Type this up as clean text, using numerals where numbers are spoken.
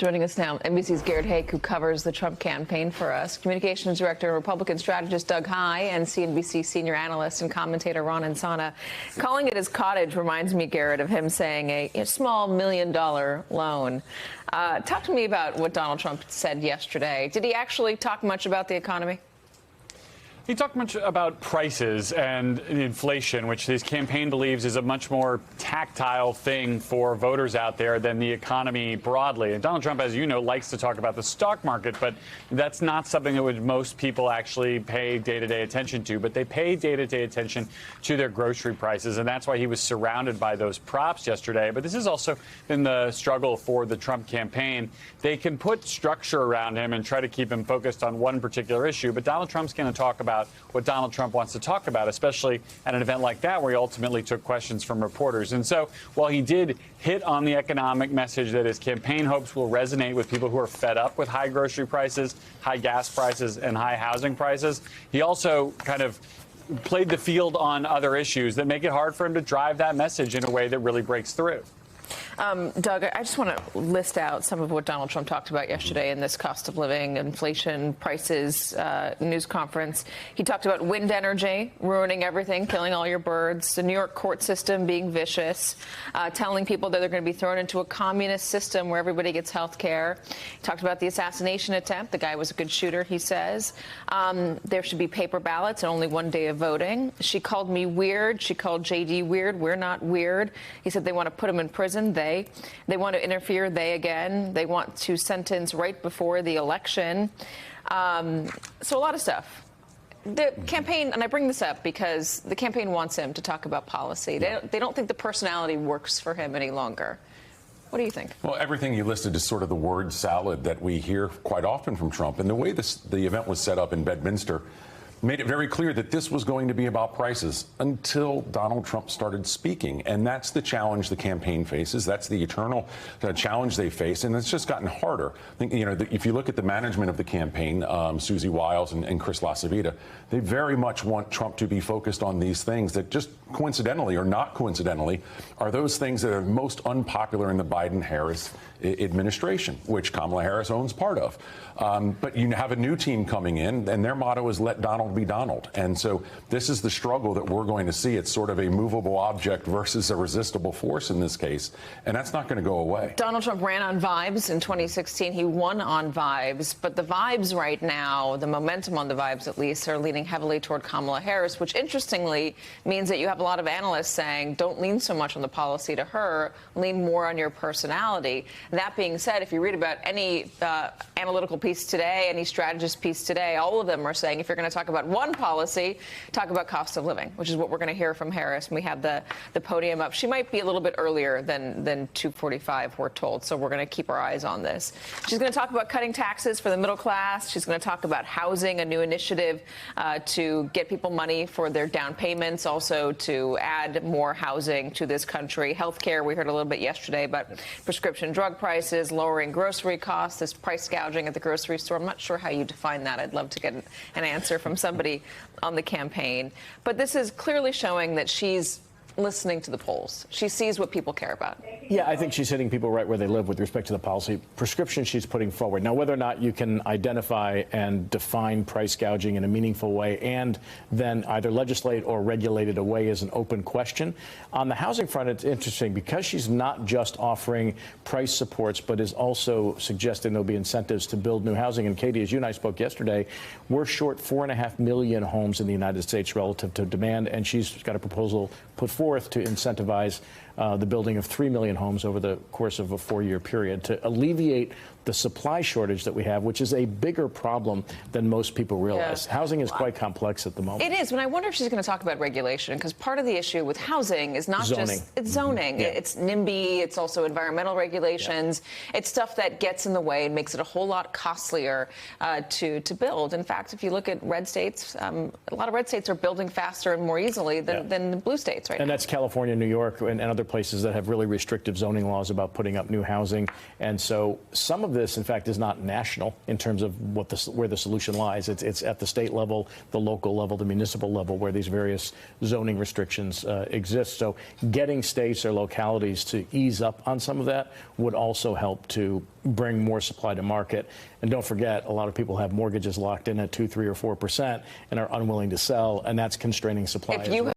Joining us now, NBC's Garrett Haake, who covers the Trump campaign for us, Communications Director and Republican strategist Doug Heye, and CNBC senior analyst and commentator Ron Insana. Calling it his cottage reminds me, Garrett, of him saying a small $1 million loan. Talk to me about what Donald Trump said yesterday. Did he actually talk much about the economy? He talked much about prices and inflation, which his campaign believes is a much more tactile thing for voters out there than the economy broadly. And Donald Trump, as you know, likes to talk about the stock market, but that's not something that most people actually pay day-to-day attention to. But they pay day-to-day attention to their grocery prices, and that's why he was surrounded by those props yesterday. But this has also been the struggle for the Trump campaign. They can put structure around him and try to keep him focused on one particular issue, but Donald Trump's going to talk about what Donald Trump wants to talk about, especially at an event like that where he ultimately took questions from reporters. And so while he did hit on the economic message that his campaign hopes will resonate with people who are fed up with high grocery prices, high gas prices, and high housing prices, he also kind of played the field on other issues that make it hard for him to drive that message in a way that really breaks through. Doug, I just want to list out some of what Donald Trump talked about yesterday in this cost of living, inflation, prices news conference. He talked about wind energy ruining everything, killing all your birds, the New York court system being vicious, telling people that they're going to be thrown into a communist system where everybody gets health care. He talked about the assassination attempt. The guy was a good shooter, he says. There should be paper ballots and only one day of voting. She called me weird. She called JD weird. We're not weird. He said they want to put him in prison. They want to interfere. They want to sentence right before the election. So a lot of stuff. The campaign, and I bring this up because the campaign wants him to talk about policy. They don't think the personality works for him any longer. What do you think? Well, everything you listed is sort of the word salad that we hear quite often from Trump. And the way the event was set up in Bedminster made it very clear that this was going to be about prices until Donald Trump started speaking. And that's the challenge the campaign faces. That's the eternal challenge they face. And it's just gotten harder. I think, if you look at the management of the campaign, Susie Wiles and Chris LaCivita, they very much want Trump to be focused on these things that just coincidentally or not coincidentally are those things that are most unpopular in the Biden-Harris administration, which Kamala Harris owns part of. But you have a new team coming in, and their motto is let Donald be Donald. And so this is the struggle that we're going to see. It's sort of a movable object versus a resistible force in this case. And that's not going to go away. Donald Trump ran on vibes in 2016. He won on vibes. But the vibes right now, the momentum on the vibes at least, are leaning heavily toward Kamala Harris, which interestingly means that you have a lot of analysts saying don't lean so much on the policy to her, lean more on your personality. That being said, if you read about any analytical piece today, any strategist piece today, all of them are saying if you're going to talk about one policy, talk about cost of living, which is what we're going to hear from Harris when we have the podium up. She might be a little bit earlier than 2:45, we're told, so we're going to keep our eyes on this. She's going to talk about cutting taxes for the middle class. She's going to talk about housing, a new initiative to get people money for their down payments, also to add more housing to this country. Healthcare, we heard a little bit yesterday about prescription drug prices, lowering grocery costs, this price gouging at the grocery store. I'm not sure how you define that. I'd love to get an answer from somebody on the campaign. But this is clearly showing that she's listening to the polls. She sees what people care about. Yeah, I think she's hitting people right where they live with respect to the policy prescription she's putting forward. Now, whether or not you can identify and define price gouging in a meaningful way and then either legislate or regulate it away is an open question. On the housing front, it's interesting because she's not just offering price supports, but is also suggesting there'll be incentives to build new housing. And Katie, as you and I spoke yesterday, we're short 4.5 million homes in the United States relative to demand, and she's got a proposal put forth to incentivize the building of 3 million homes over the course of a 4-year period to alleviate the supply shortage that we have, which is a bigger problem than most people realize. Yeah. Housing is quite complex at the moment. It is, but I wonder if she's going to talk about regulation, because part of the issue with housing is not just it's zoning. Yeah. It's NIMBY. It's also environmental regulations. Yeah. It's stuff that gets in the way and makes it a whole lot costlier to build. In fact, if you look at red states, a lot of red states are building faster and more easily than the blue states right now. And that's California, New York, and other places that have really restrictive zoning laws about putting up new housing. And so some of of this, in fact, is not national in terms of where the solution lies. It's at the state level, the local level, the municipal level, where these various zoning restrictions exist. So getting states or localities to ease up on some of that would also help to bring more supply to market. And don't forget, a lot of people have mortgages locked in at 2%, 3%, or 4% and are unwilling to sell, and that's constraining supply as well.